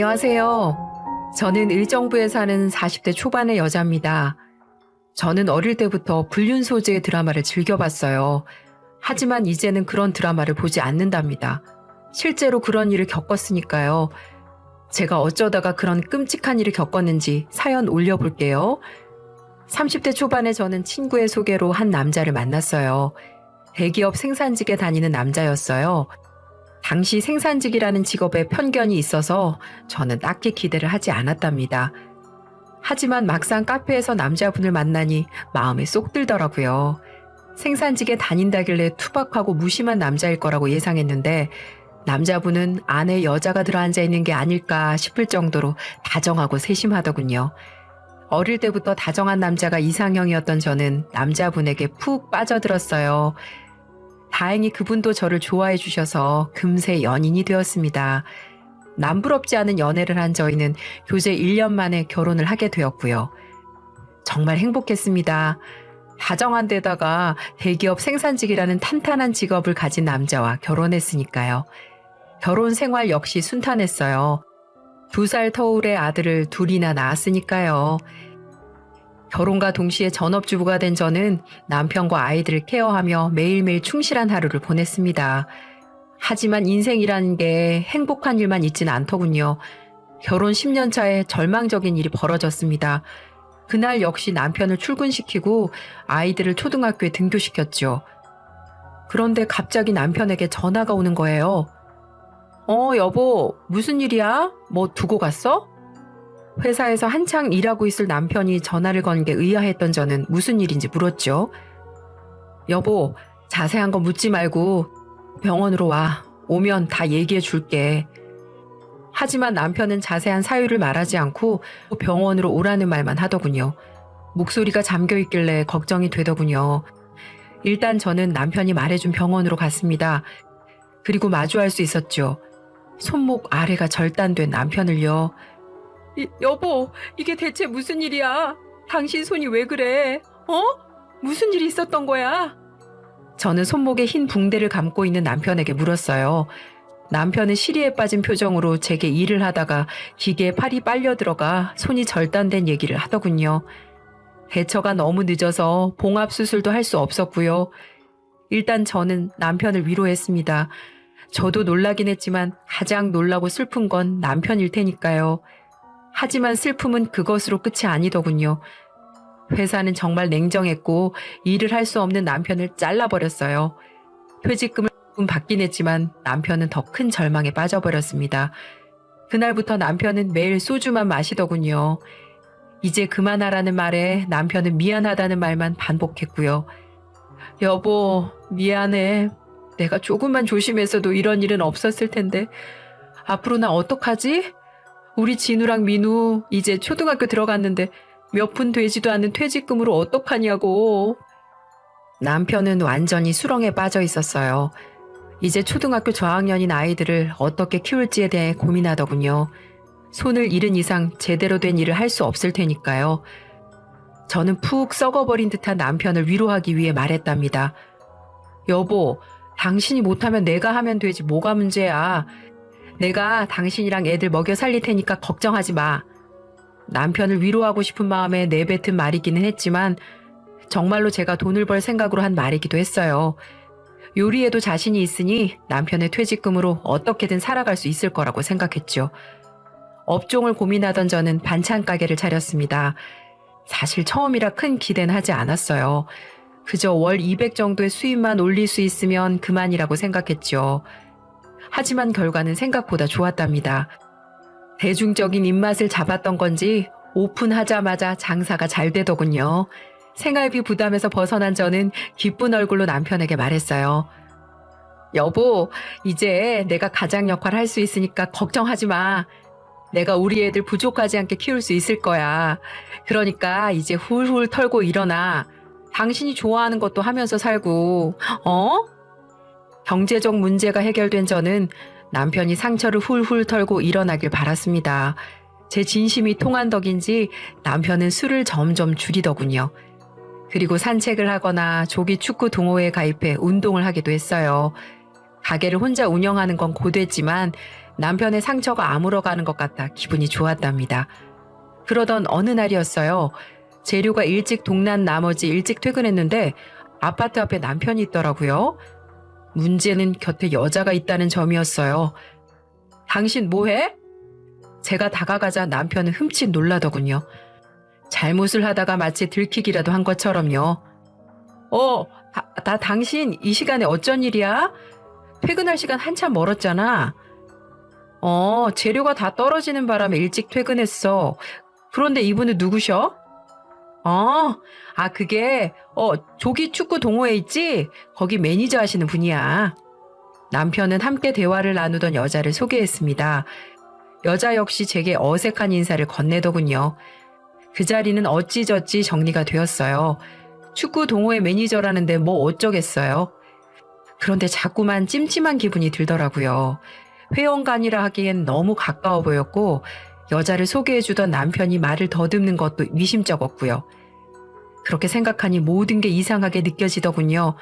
안녕하세요. 저는 의정부에 사는 40대 초반의 여자입니다. 저는 어릴 때부터 불륜 소재의 드라마를 즐겨봤어요. 하지만 이제는 그런 드라마를 보지 않는답니다. 실제로 그런 일을 겪었으니까요. 제가 어쩌다가 그런 끔찍한 일을 겪었는지 사연 올려볼게요. 30대 초반에 저는 친구의 소개로 한 남자를 만났어요. 대기업 생산직에 다니는 남자였어요. 당시 생산직이라는 직업에 편견이 있어서 저는 딱히 기대를 하지 않았답니다. 하지만 막상 카페에서 남자분을 만나니 마음에 쏙 들더라고요. 생산직에 다닌다길래 투박하고 무심한 남자일 거라고 예상했는데 남자분은 안에 여자가 들어앉아 있는 게 아닐까 싶을 정도로 다정하고 세심하더군요. 어릴 때부터 다정한 남자가 이상형이었던 저는 남자분에게 푹 빠져들었어요. 다행히 그분도 저를 좋아해 주셔서 금세 연인이 되었습니다. 남부럽지 않은 연애를 한 저희는 교제 1년 만에 결혼을 하게 되었고요. 정말 행복했습니다. 다정한 데다가 대기업 생산직이라는 탄탄한 직업을 가진 남자와 결혼했으니까요. 결혼 생활 역시 순탄했어요. 2살 터울의 아들을 둘이나 낳았으니까요. 결혼과 동시에 전업주부가 된 저는 남편과 아이들을 케어하며 매일매일 충실한 하루를 보냈습니다. 하지만 인생이라는 게 행복한 일만 있지는 않더군요. 결혼 10년 차에 절망적인 일이 벌어졌습니다. 그날 역시 남편을 출근시키고 아이들을 초등학교에 등교시켰죠. 그런데 갑자기 남편에게 전화가 오는 거예요. 여보, 무슨 일이야? 뭐 두고 갔어? 회사에서 한창 일하고 있을 남편이 전화를 건 게 의아했던 저는 무슨 일인지 물었죠. 여보, 자세한 거 묻지 말고 병원으로 와. 오면 다 얘기해 줄게. 하지만 남편은 자세한 사유를 말하지 않고 병원으로 오라는 말만 하더군요. 목소리가 잠겨 있길래 걱정이 되더군요. 일단 저는 남편이 말해준 병원으로 갔습니다. 그리고 마주할 수 있었죠. 손목 아래가 절단된 남편을요. 여보, 이게 대체 무슨 일이야? 당신 손이 왜 그래? 무슨 일이 있었던 거야? 저는 손목에 흰 붕대를 감고 있는 남편에게 물었어요. 남편은 시리에 빠진 표정으로 제게 일을 하다가 기계에 팔이 빨려 들어가 손이 절단된 얘기를 하더군요. 대처가 너무 늦어서 봉합 수술도 할 수 없었고요. 일단 저는 남편을 위로했습니다. 저도 놀라긴 했지만 가장 놀라고 슬픈 건 남편일 테니까요. 하지만 슬픔은 그것으로 끝이 아니더군요. 회사는 정말 냉정했고 일을 할 수 없는 남편을 잘라버렸어요. 퇴직금을 받긴 했지만 남편은 더 큰 절망에 빠져버렸습니다. 그날부터 남편은 매일 소주만 마시더군요. 이제 그만하라는 말에 남편은 미안하다는 말만 반복했고요. 여보, 미안해. 내가 조금만 조심했어도 이런 일은 없었을 텐데. 앞으로 나 어떡하지? 우리 진우랑 민우 이제 초등학교 들어갔는데 몇 푼 되지도 않는 퇴직금으로 어떡하냐고. 남편은 완전히 수렁에 빠져 있었어요. 이제 초등학교 저학년인 아이들을 어떻게 키울지에 대해 고민하더군요. 손을 잃은 이상 제대로 된 일을 할 수 없을 테니까요. 저는 푹 썩어버린 듯한 남편을 위로하기 위해 말했답니다. 여보, 당신이 못하면 내가 하면 되지 뭐가 문제야. 내가 당신이랑 애들 먹여 살릴 테니까 걱정하지 마. 남편을 위로하고 싶은 마음에 내뱉은 말이기는 했지만 정말로 제가 돈을 벌 생각으로 한 말이기도 했어요. 요리에도 자신이 있으니 남편의 퇴직금으로 어떻게든 살아갈 수 있을 거라고 생각했죠. 업종을 고민하던 저는 반찬 가게를 차렸습니다. 사실 처음이라 큰 기대는 하지 않았어요. 그저 월 200 정도의 수입만 올릴 수 있으면 그만이라고 생각했죠. 하지만 결과는 생각보다 좋았답니다. 대중적인 입맛을 잡았던 건지 오픈하자마자 장사가 잘 되더군요. 생활비 부담에서 벗어난 저는 기쁜 얼굴로 남편에게 말했어요. 여보, 이제 내가 가장 역할 할 수 있으니까 걱정하지 마. 내가 우리 애들 부족하지 않게 키울 수 있을 거야. 그러니까 이제 훌훌 털고 일어나. 당신이 좋아하는 것도 하면서 살고, 경제적 문제가 해결된 저는 남편이 상처를 훌훌 털고 일어나길 바랐습니다. 제 진심이 통한 덕인지 남편은 술을 점점 줄이더군요. 그리고 산책을 하거나 조기 축구 동호회에 가입해 운동을 하기도 했어요. 가게를 혼자 운영하는 건 고됐지만 남편의 상처가 아물어가는 것 같아 기분이 좋았답니다. 그러던 어느 날이었어요. 재료가 일찍 동난 나머지 일찍 퇴근했는데 아파트 앞에 남편이 있더라고요. 문제는 곁에 여자가 있다는 점이었어요. 당신 뭐해? 제가 다가가자 남편은 흠칫 놀라더군요. 잘못을 하다가 마치 들키기라도 한 것처럼요. 당신 이 시간에 어쩐 일이야? 퇴근할 시간 한참 멀었잖아. 재료가 다 떨어지는 바람에 일찍 퇴근했어. 그런데 이분은 누구셔? 그게 조기 축구 동호회 있지? 거기 매니저 하시는 분이야. 남편은 함께 대화를 나누던 여자를 소개했습니다. 여자 역시 제게 어색한 인사를 건네더군요. 그 자리는 어찌저찌 정리가 되었어요. 축구 동호회 매니저라는데 뭐 어쩌겠어요. 그런데 자꾸만 찜찜한 기분이 들더라고요. 회원간이라 하기엔 너무 가까워 보였고 여자를 소개해주던 남편이 말을 더듬는 것도 미심쩍었고요. 그렇게 생각하니 모든 게 이상하게 느껴지더군요.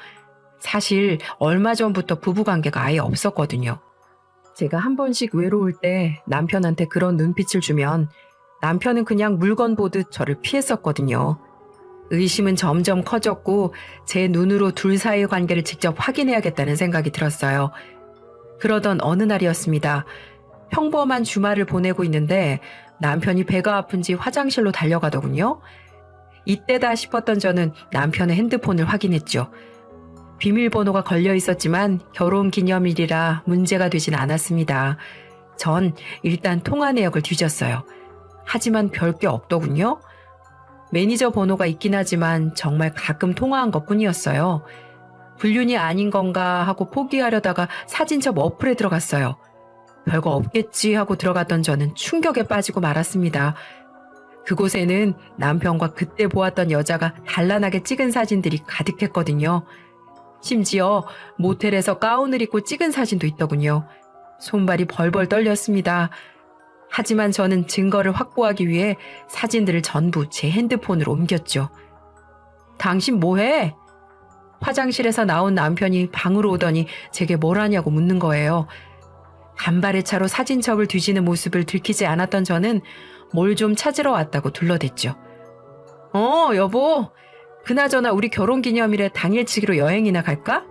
사실 얼마 전부터 부부관계가 아예 없었거든요. 제가 한 번씩 외로울 때 남편한테 그런 눈빛을 주면 남편은 그냥 물건 보듯 저를 피했었거든요. 의심은 점점 커졌고 제 눈으로 둘 사이의 관계를 직접 확인해야겠다는 생각이 들었어요. 그러던 어느 날이었습니다. 평범한 주말을 보내고 있는데 남편이 배가 아픈지 화장실로 달려가더군요. 이때다 싶었던 저는 남편의 핸드폰을 확인했죠. 비밀번호가 걸려 있었지만 결혼기념일이라 문제가 되진 않았습니다. 전 일단 통화 내역을 뒤졌어요. 하지만 별게 없더군요. 매니저 번호가 있긴 하지만 정말 가끔 통화한 것뿐이었어요. 불륜이 아닌 건가 하고 포기하려다가 사진첩 어플에 들어갔어요. 별거 없겠지 하고 들어갔던 저는 충격에 빠지고 말았습니다. 그곳에는 남편과 그때 보았던 여자가 단란하게 찍은 사진들이 가득했거든요. 심지어 모텔에서 가운을 입고 찍은 사진도 있더군요. 손발이 벌벌 떨렸습니다. 하지만 저는 증거를 확보하기 위해 사진들을 전부 제 핸드폰으로 옮겼죠. 당신 뭐해? 화장실에서 나온 남편이 방으로 오더니 제게 뭘 하냐고 묻는 거예요. 간발의 차로 사진첩을 뒤지는 모습을 들키지 않았던 저는 뭘 좀 찾으러 왔다고 둘러댔죠. 여보. 그나저나 우리 결혼기념일에 당일치기로 여행이나 갈까?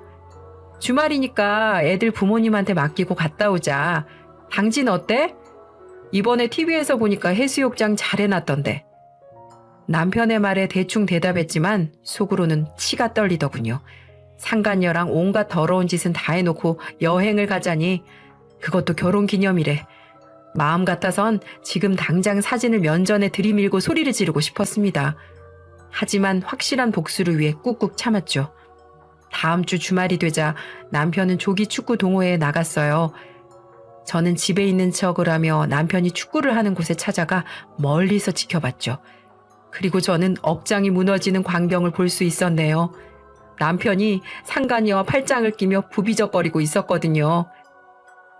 주말이니까 애들 부모님한테 맡기고 갔다 오자. 당진 어때? 이번에 TV에서 보니까 해수욕장 잘 해놨던데. 남편의 말에 대충 대답했지만 속으로는 치가 떨리더군요. 상간녀랑 온갖 더러운 짓은 다 해놓고 여행을 가자니 그것도 결혼기념일에. 마음 같아선 지금 당장 사진을 면전에 들이밀고 소리를 지르고 싶었습니다. 하지만 확실한 복수를 위해 꾹꾹 참았죠. 다음 주 주말이 되자 남편은 조기 축구 동호회에 나갔어요. 저는 집에 있는 척을 하며 남편이 축구를 하는 곳에 찾아가 멀리서 지켜봤죠. 그리고 저는 억장이 무너지는 광경을 볼 수 있었네요. 남편이 상간녀와 팔짱을 끼며 부비적거리고 있었거든요.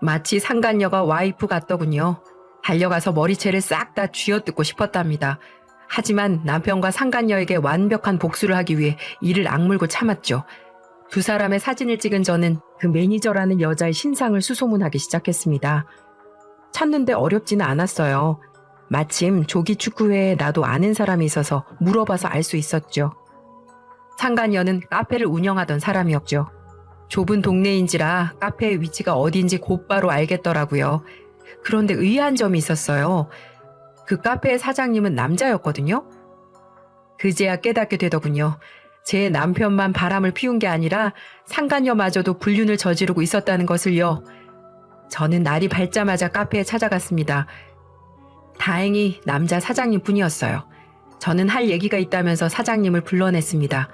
마치 상간녀가 와이프 같더군요. 달려가서 머리채를 싹 다 쥐어뜯고 싶었답니다. 하지만 남편과 상간녀에게 완벽한 복수를 하기 위해 이를 악물고 참았죠. 두 사람의 사진을 찍은 저는 그 매니저라는 여자의 신상을 수소문하기 시작했습니다. 찾는데 어렵지는 않았어요. 마침 조기 축구회에 나도 아는 사람이 있어서 물어봐서 알 수 있었죠. 상간녀는 카페를 운영하던 사람이었죠. 좁은 동네인지라 카페의 위치가 어딘지 곧바로 알겠더라고요. 그런데 의아한 점이 있었어요. 그 카페의 사장님은 남자였거든요. 그제야 깨닫게 되더군요. 제 남편만 바람을 피운 게 아니라 상간녀마저도 불륜을 저지르고 있었다는 것을요. 저는 날이 밝자마자 카페에 찾아갔습니다. 다행히 남자 사장님 뿐이었어요. 저는 할 얘기가 있다면서 사장님을 불러냈습니다.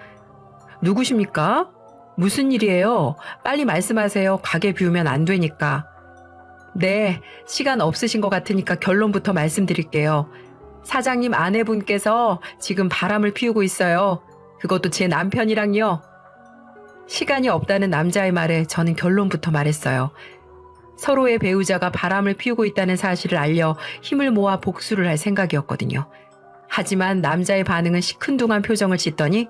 누구십니까? 무슨 일이에요? 빨리 말씀하세요. 가게 비우면 안 되니까. 네, 시간 없으신 것 같으니까 결론부터 말씀드릴게요. 사장님 아내분께서 지금 바람을 피우고 있어요. 그것도 제 남편이랑요. 시간이 없다는 남자의 말에 저는 결론부터 말했어요. 서로의 배우자가 바람을 피우고 있다는 사실을 알려 힘을 모아 복수를 할 생각이었거든요. 하지만 남자의 반응은 시큰둥한 표정을 짓더니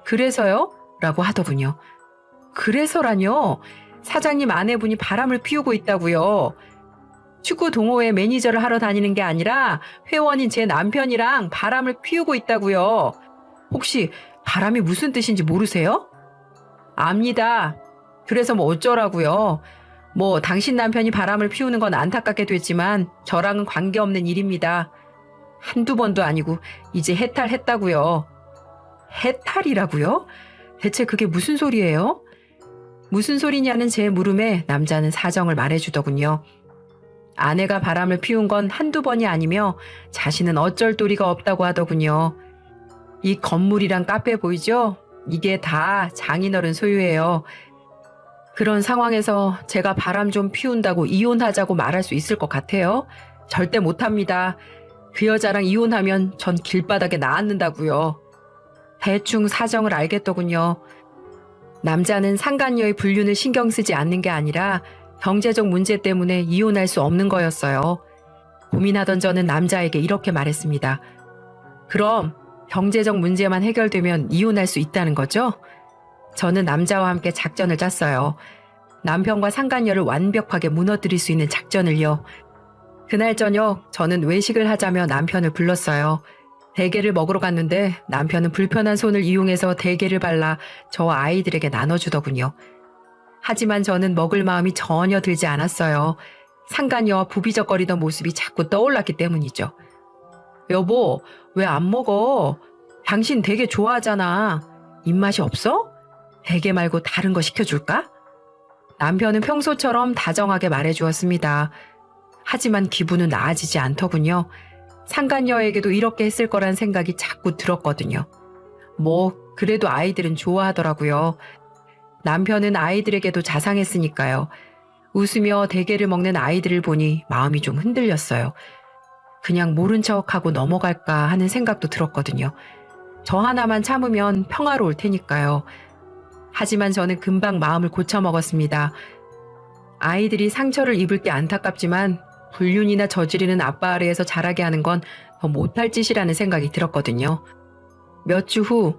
그래서요? 라고 하더군요. 그래서라뇨? 사장님 아내분이 바람을 피우고 있다고요. 축구 동호회 매니저를 하러 다니는 게 아니라 회원인 제 남편이랑 바람을 피우고 있다고요. 혹시 바람이 무슨 뜻인지 모르세요? 압니다. 그래서 뭐 어쩌라고요. 뭐 당신 남편이 바람을 피우는 건 안타깝게 됐지만 저랑은 관계없는 일입니다. 한두 번도 아니고 이제 해탈했다고요. 해탈이라고요? 대체 그게 무슨 소리예요? 무슨 소리냐는 제 물음에 남자는 사정을 말해주더군요. 아내가 바람을 피운 건 한두 번이 아니며 자신은 어쩔 도리가 없다고 하더군요. 이 건물이랑 카페 보이죠? 이게 다 장인어른 소유예요. 그런 상황에서 제가 바람 좀 피운다고 이혼하자고 말할 수 있을 것 같아요? 절대 못합니다. 그 여자랑 이혼하면 전 길바닥에 나앉는다고요. 대충 사정을 알겠더군요. 남자는 상간녀의 불륜을 신경 쓰지 않는 게 아니라 경제적 문제 때문에 이혼할 수 없는 거였어요. 고민하던 저는 남자에게 이렇게 말했습니다. 그럼 경제적 문제만 해결되면 이혼할 수 있다는 거죠? 저는 남자와 함께 작전을 짰어요. 남편과 상간녀를 완벽하게 무너뜨릴 수 있는 작전을요. 그날 저녁 저는 외식을 하자며 남편을 불렀어요. 대게를 먹으러 갔는데 남편은 불편한 손을 이용해서 대게를 발라 저와 아이들에게 나눠주더군요. 하지만 저는 먹을 마음이 전혀 들지 않았어요. 상간녀와 부비적거리던 모습이 자꾸 떠올랐기 때문이죠. 여보, 왜 안 먹어? 당신 되게 좋아하잖아. 입맛이 없어? 대게 말고 다른 거 시켜줄까? 남편은 평소처럼 다정하게 말해주었습니다. 하지만 기분은 나아지지 않더군요. 상간녀에게도 이렇게 했을 거란 생각이 자꾸 들었거든요. 뭐 그래도 아이들은 좋아하더라고요. 남편은 아이들에게도 자상했으니까요. 웃으며 대게를 먹는 아이들을 보니 마음이 좀 흔들렸어요. 그냥 모른 척하고 넘어갈까 하는 생각도 들었거든요. 저 하나만 참으면 평화로울 테니까요. 하지만 저는 금방 마음을 고쳐먹었습니다. 아이들이 상처를 입을 게 안타깝지만 불륜이나 저지르는 아빠 아래에서 자라게 하는 건 더 못할 짓이라는 생각이 들었거든요. 몇 주 후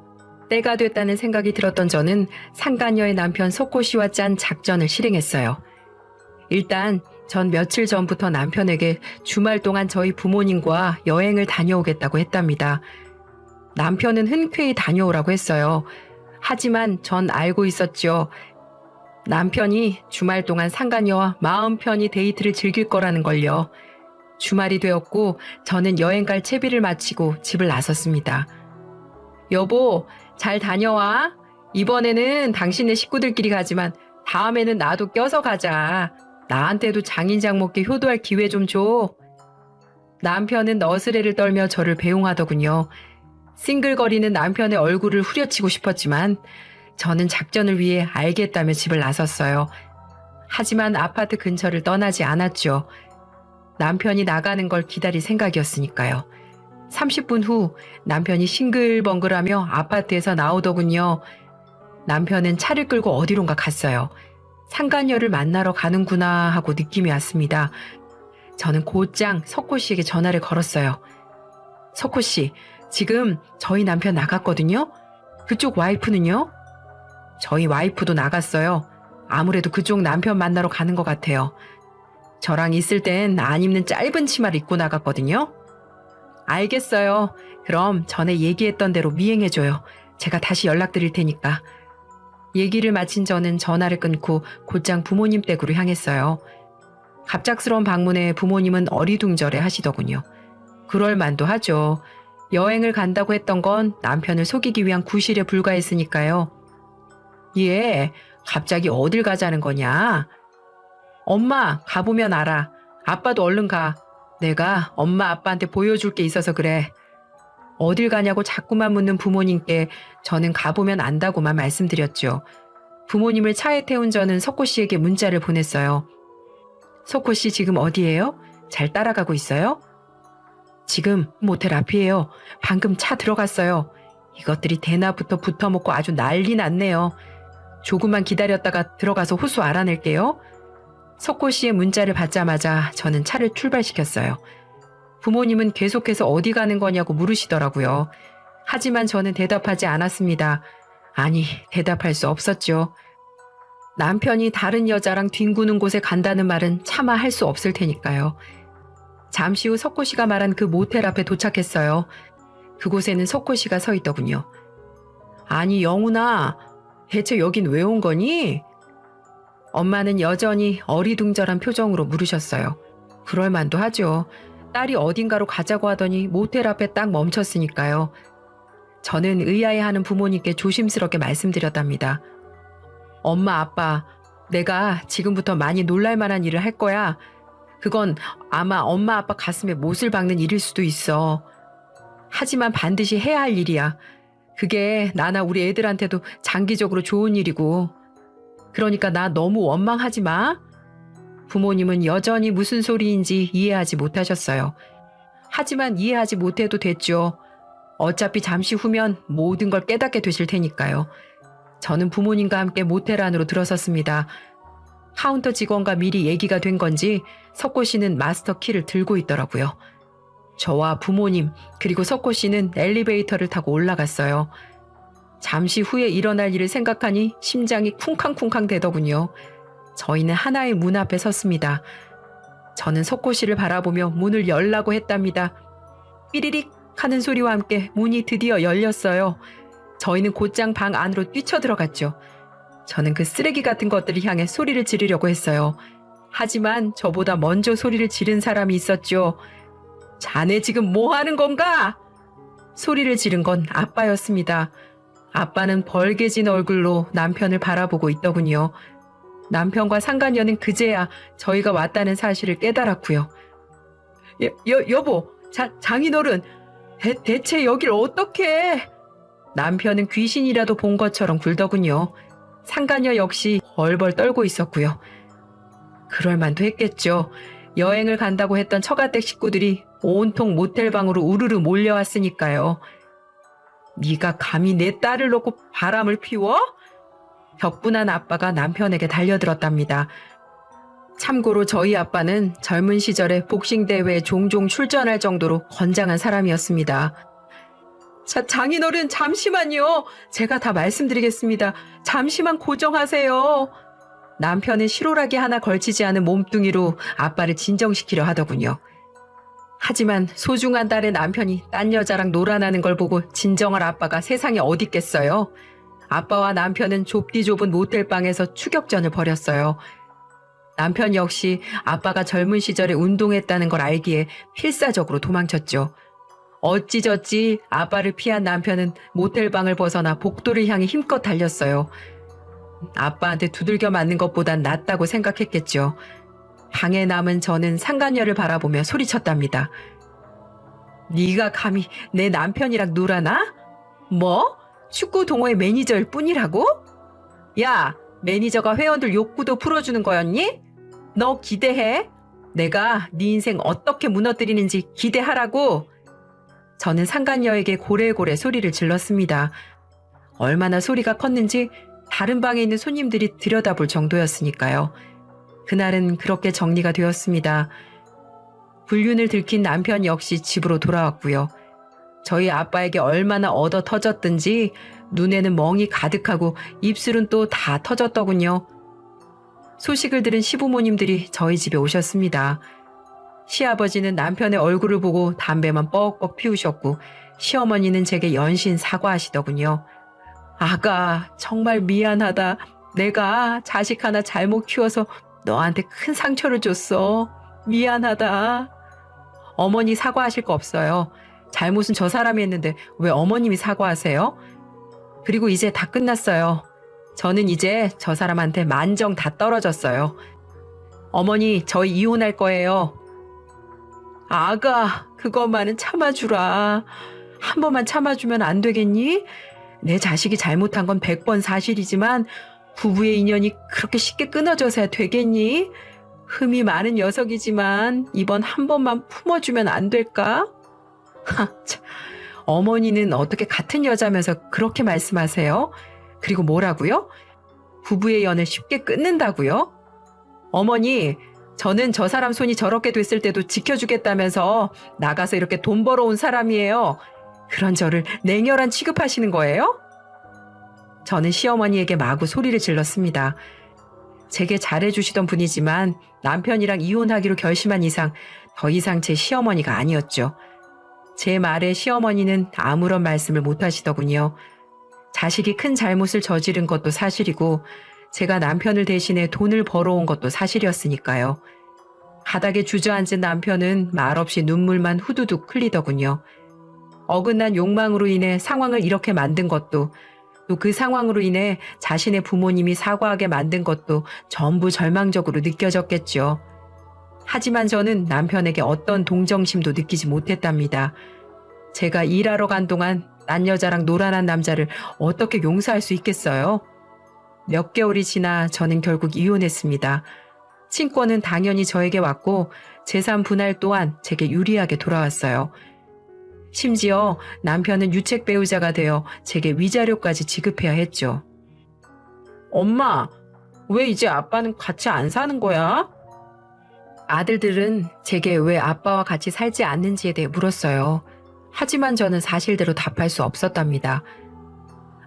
때가 됐다는 생각이 들었던 저는 상간녀의 남편 석호 씨와 짠 작전을 실행했어요. 일단 전 며칠 전부터 남편에게 주말 동안 저희 부모님과 여행을 다녀오겠다고 했답니다. 남편은 흔쾌히 다녀오라고 했어요. 하지만 전 알고 있었죠. 남편이 주말 동안 상간녀와 마음 편히 데이트를 즐길 거라는 걸요. 주말이 되었고 저는 여행 갈 채비를 마치고 집을 나섰습니다. 여보, 잘 다녀와. 이번에는 당신네 식구들끼리 가지만 다음에는 나도 껴서 가자. 나한테도 장인장 먹게 효도할 기회 좀 줘. 남편은 너스레를 떨며 저를 배웅하더군요. 싱글거리는 남편의 얼굴을 후려치고 싶었지만 저는 작전을 위해 알겠다며 집을 나섰어요. 하지만 아파트 근처를 떠나지 않았죠. 남편이 나가는 걸 기다릴 생각이었으니까요. 30분 후 남편이 싱글벙글하며 아파트에서 나오더군요. 남편은 차를 끌고 어디론가 갔어요. 상간녀를 만나러 가는구나 하고 느낌이 왔습니다. 저는 곧장 석호 씨에게 전화를 걸었어요. 석호 씨, 지금 저희 남편 나갔거든요. 그쪽 와이프는요? 저희 와이프도 나갔어요. 아무래도 그쪽 남편 만나러 가는 것 같아요. 저랑 있을 땐 안 입는 짧은 치마를 입고 나갔거든요. 알겠어요. 그럼 전에 얘기했던 대로 미행해줘요. 제가 다시 연락드릴 테니까. 얘기를 마친 저는 전화를 끊고 곧장 부모님 댁으로 향했어요. 갑작스러운 방문에 부모님은 어리둥절해 하시더군요. 그럴 만도 하죠. 여행을 간다고 했던 건 남편을 속이기 위한 구실에 불과했으니까요. 예, 갑자기 어딜 가자는 거냐? 엄마, 가보면 알아. 아빠도 얼른 가. 내가 엄마 아빠한테 보여줄 게 있어서 그래. 어딜 가냐고 자꾸만 묻는 부모님께 저는 가보면 안다고만 말씀드렸죠. 부모님을 차에 태운 저는 석호 씨에게 문자를 보냈어요. 석호 씨 지금 어디예요? 잘 따라가고 있어요? 지금 모텔 앞이에요. 방금 차 들어갔어요. 이것들이 대낮부터 붙어먹고 아주 난리 났네요. 조금만 기다렸다가 들어가서 호수 알아낼게요. 석호 씨의 문자를 받자마자 저는 차를 출발시켰어요. 부모님은 계속해서 어디 가는 거냐고 물으시더라고요. 하지만 저는 대답하지 않았습니다. 아니, 대답할 수 없었죠. 남편이 다른 여자랑 뒹구는 곳에 간다는 말은 차마 할 수 없을 테니까요. 잠시 후 석고 씨가 말한 그 모텔 앞에 도착했어요. 그곳에는 석고 씨가 서 있더군요. 아니 영훈아, 대체 여긴 왜 온 거니? 엄마는 여전히 어리둥절한 표정으로 물으셨어요. 그럴 만도 하죠. 딸이 어딘가로 가자고 하더니 모텔 앞에 딱 멈췄으니까요. 저는 의아해하는 부모님께 조심스럽게 말씀드렸답니다. 엄마, 아빠, 내가 지금부터 많이 놀랄 만한 일을 할 거야. 그건 아마 엄마, 아빠 가슴에 못을 박는 일일 수도 있어. 하지만 반드시 해야 할 일이야. 그게 나나 우리 애들한테도 장기적으로 좋은 일이고. 그러니까 나 너무 원망하지 마. 부모님은 여전히 무슨 소리인지 이해하지 못하셨어요. 하지만 이해하지 못해도 됐죠. 어차피 잠시 후면 모든 걸 깨닫게 되실 테니까요. 저는 부모님과 함께 모텔 안으로 들어섰습니다. 카운터 직원과 미리 얘기가 된 건지 석고 씨는 마스터 키를 들고 있더라고요. 저와 부모님 그리고 석고 씨는 엘리베이터를 타고 올라갔어요. 잠시 후에 일어날 일을 생각하니 심장이 쿵쾅쿵쾅 되더군요. 저희는 하나의 문 앞에 섰습니다. 저는 석고 씨를 바라보며 문을 열라고 했답니다. 삐리릭 하는 소리와 함께 문이 드디어 열렸어요. 저희는 곧장 방 안으로 뛰쳐들어갔죠. 저는 그 쓰레기 같은 것들을 향해 소리를 지르려고 했어요. 하지만 저보다 먼저 소리를 지른 사람이 있었죠. 자네 지금 뭐 하는 건가? 소리를 지른 건 아빠였습니다. 아빠는 벌개진 얼굴로 남편을 바라보고 있더군요. 남편과 상간녀는 그제야 저희가 왔다는 사실을 깨달았고요. 여보, 장인어른, 대체 여길 어떻게? 남편은 귀신이라도 본 것처럼 굴더군요. 상간녀 역시 벌벌 떨고 있었고요. 그럴 만도 했겠죠. 여행을 간다고 했던 처가댁 식구들이 온통 모텔방으로 우르르 몰려왔으니까요. 네가 감히 내 딸을 놓고 바람을 피워? 격분한 아빠가 남편에게 달려들었답니다. 참고로 저희 아빠는 젊은 시절에 복싱 대회에 종종 출전할 정도로 건장한 사람이었습니다. 장인어른 잠시만요. 제가 다 말씀드리겠습니다. 잠시만 고정하세요. 남편은 실오라기 하나 걸치지 않은 몸뚱이로 아빠를 진정시키려 하더군요. 하지만 소중한 딸의 남편이 딴 여자랑 놀아나는 걸 보고 진정할 아빠가 세상에 어디 있겠어요. 아빠와 남편은 좁디 좁은 모텔방에서 추격전을 벌였어요. 남편 역시 아빠가 젊은 시절에 운동했다는 걸 알기에 필사적으로 도망쳤죠. 어찌저찌 아빠를 피한 남편은 모텔방을 벗어나 복도를 향해 힘껏 달렸어요. 아빠한테 두들겨 맞는 것보단 낫다고 생각했겠죠. 방에 남은 저는 상간녀를 바라보며 소리쳤답니다. 네가 감히 내 남편이랑 놀아나? 뭐? 축구 동호회 매니저일 뿐이라고? 야, 매니저가 회원들 욕구도 풀어주는 거였니? 너 기대해. 내가 네 인생 어떻게 무너뜨리는지 기대하라고. 저는 상간녀에게 고래고래 소리를 질렀습니다. 얼마나 소리가 컸는지 다른 방에 있는 손님들이 들여다볼 정도였으니까요. 그날은 그렇게 정리가 되었습니다. 불륜을 들킨 남편 역시 집으로 돌아왔고요. 저희 아빠에게 얼마나 얻어 터졌든지 눈에는 멍이 가득하고 입술은 또 다 터졌더군요. 소식을 들은 시부모님들이 저희 집에 오셨습니다. 시아버지는 남편의 얼굴을 보고 담배만 뻑뻑 피우셨고 시어머니는 제게 연신 사과하시더군요. 아가, 정말 미안하다. 내가 자식 하나 잘못 키워서 너한테 큰 상처를 줬어. 미안하다. 어머니 사과하실 거 없어요. 잘못은 저 사람이 했는데 왜 어머님이 사과하세요? 그리고 이제 다 끝났어요. 저는 이제 저 사람한테 만정 다 떨어졌어요. 어머니, 저희 이혼할 거예요. 아가, 그것만은 참아주라. 한 번만 참아주면 안 되겠니? 내 자식이 잘못한 건 100번 사실이지만 부부의 인연이 그렇게 쉽게 끊어져서야 되겠니? 흠이 많은 녀석이지만 이번 한 번만 품어주면 안 될까? 어머니는 어떻게 같은 여자면서 그렇게 말씀하세요? 그리고 뭐라고요? 부부의 연을 쉽게 끊는다고요? 어머니, 저는 저 사람 손이 저렇게 됐을 때도 지켜주겠다면서 나가서 이렇게 돈 벌어온 사람이에요. 그런 저를 냉혈한 취급하시는 거예요? 저는 시어머니에게 마구 소리를 질렀습니다. 제게 잘해주시던 분이지만 남편이랑 이혼하기로 결심한 이상 더 이상 제 시어머니가 아니었죠. 제 말에 시어머니는 아무런 말씀을 못 하시더군요. 자식이 큰 잘못을 저지른 것도 사실이고 제가 남편을 대신해 돈을 벌어온 것도 사실이었으니까요. 바닥에 주저앉은 남편은 말없이 눈물만 후두둑 흘리더군요. 어긋난 욕망으로 인해 상황을 이렇게 만든 것도 또 그 상황으로 인해 자신의 부모님이 사과하게 만든 것도 전부 절망적으로 느껴졌겠죠. 하지만 저는 남편에게 어떤 동정심도 느끼지 못했답니다. 제가 일하러 간 동안 딴 여자랑 놀아난 남자를 어떻게 용서할 수 있겠어요? 몇 개월이 지나 저는 결국 이혼했습니다. 친권은 당연히 저에게 왔고 재산 분할 또한 제게 유리하게 돌아왔어요. 심지어 남편은 유책 배우자가 되어 제게 위자료까지 지급해야 했죠. 엄마, 왜 이제 아빠는 같이 안 사는 거야? 아들들은 제게 왜 아빠와 같이 살지 않는지에 대해 물었어요. 하지만 저는 사실대로 답할 수 없었답니다.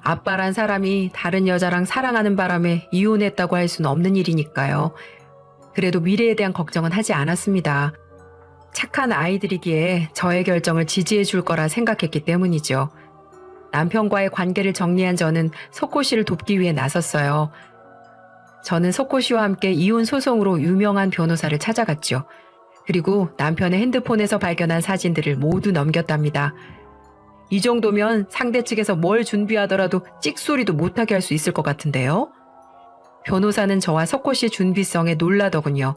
아빠란 사람이 다른 여자랑 사랑하는 바람에 이혼했다고 할 수는 없는 일이니까요. 그래도 미래에 대한 걱정은 하지 않았습니다. 착한 아이들이기에 저의 결정을 지지해 줄 거라 생각했기 때문이죠. 남편과의 관계를 정리한 저는 석호 씨를 돕기 위해 나섰어요. 저는 석호 씨와 함께 이혼 소송으로 유명한 변호사를 찾아갔죠. 그리고 남편의 핸드폰에서 발견한 사진들을 모두 넘겼답니다. 이 정도면 상대 측에서 뭘 준비하더라도 찍소리도 못하게 할 수 있을 것 같은데요. 변호사는 저와 석호 씨 준비성에 놀라더군요.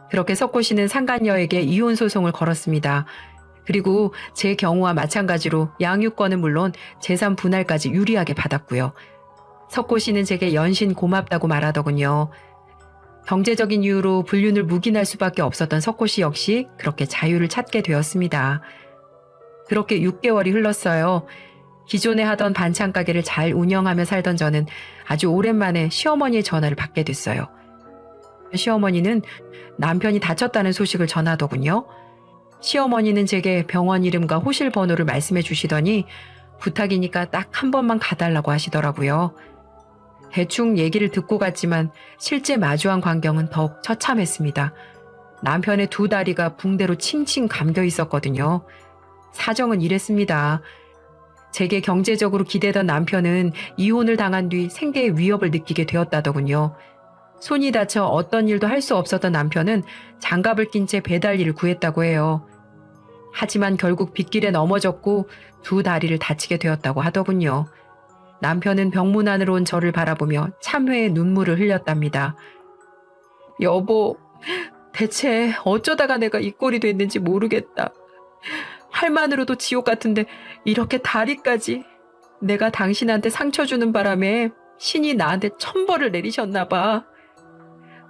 그렇게 석호 씨는 상간녀에게 이혼 소송을 걸었습니다. 그리고 제 경우와 마찬가지로 양육권은 물론 재산 분할까지 유리하게 받았고요. 석호 씨는 제게 연신 고맙다고 말하더군요. 경제적인 이유로 불륜을 묵인할 수밖에 없었던 석호 씨 역시 그렇게 자유를 찾게 되었습니다. 그렇게 6개월이 흘렀어요. 기존에 하던 반찬 가게를 잘 운영하며 살던 저는 아주 오랜만에 시어머니의 전화를 받게 됐어요. 시어머니는 남편이 다쳤다는 소식을 전하더군요. 시어머니는 제게 병원 이름과 호실 번호를 말씀해 주시더니 부탁이니까 딱 한 번만 가달라고 하시더라고요. 대충 얘기를 듣고 갔지만 실제 마주한 광경은 더욱 처참했습니다. 남편의 두 다리가 붕대로 칭칭 감겨 있었거든요. 사정은 이랬습니다. 제게 경제적으로 기대던 남편은 이혼을 당한 뒤 생계의 위협을 느끼게 되었다더군요. 손이 다쳐 어떤 일도 할 수 없었던 남편은 장갑을 낀 채 배달 일을 구했다고 해요. 하지만 결국 빗길에 넘어졌고 두 다리를 다치게 되었다고 하더군요. 남편은 병문 안으로 온 저를 바라보며 참회의 눈물을 흘렸답니다. 여보, 대체 어쩌다가 내가 이 꼴이 됐는지 모르겠다. 할만으로도 지옥 같은데 이렇게 다리까지. 내가 당신한테 상처 주는 바람에 신이 나한테 천벌을 내리셨나 봐.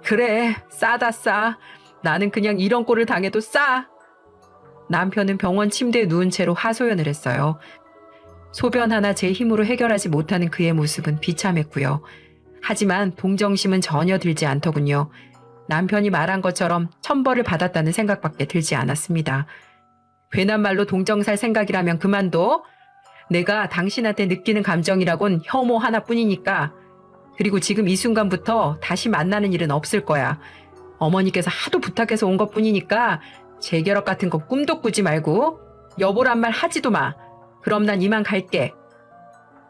그래, 싸다 싸. 나는 그냥 이런 꼴을 당해도 싸. 남편은 병원 침대에 누운 채로 하소연을 했어요. 소변 하나 제 힘으로 해결하지 못하는 그의 모습은 비참했고요. 하지만 동정심은 전혀 들지 않더군요. 남편이 말한 것처럼 천벌을 받았다는 생각밖에 들지 않았습니다. 괜한 말로 동정살 생각이라면 그만둬. 내가 당신한테 느끼는 감정이라곤 혐오 하나뿐이니까. 그리고 지금 이 순간부터 다시 만나는 일은 없을 거야. 어머니께서 하도 부탁해서 온 것뿐이니까 재결합 같은 거 꿈도 꾸지 말고 여보란 말 하지도 마. 그럼 난 이만 갈게.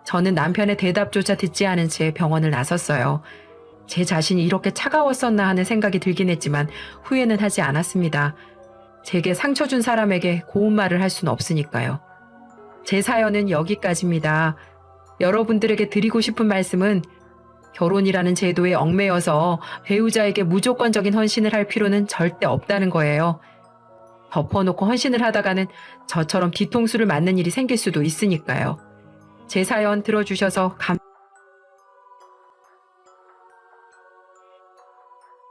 저는 남편의 대답조차 듣지 않은 채 병원을 나섰어요. 제 자신이 이렇게 차가웠었나 하는 생각이 들긴 했지만 후회는 하지 않았습니다. 제게 상처 준 사람에게 고운 말을 할 수는 없으니까요. 제 사연은 여기까지입니다. 여러분들에게 드리고 싶은 말씀은 결혼이라는 제도에 얽매여서 배우자에게 무조건적인 헌신을 할 필요는 절대 없다는 거예요. 덮어놓고 헌신을 하다가는 저처럼 뒤통수를 맞는 일이 생길 수도 있으니까요. 제 사연 들어주셔서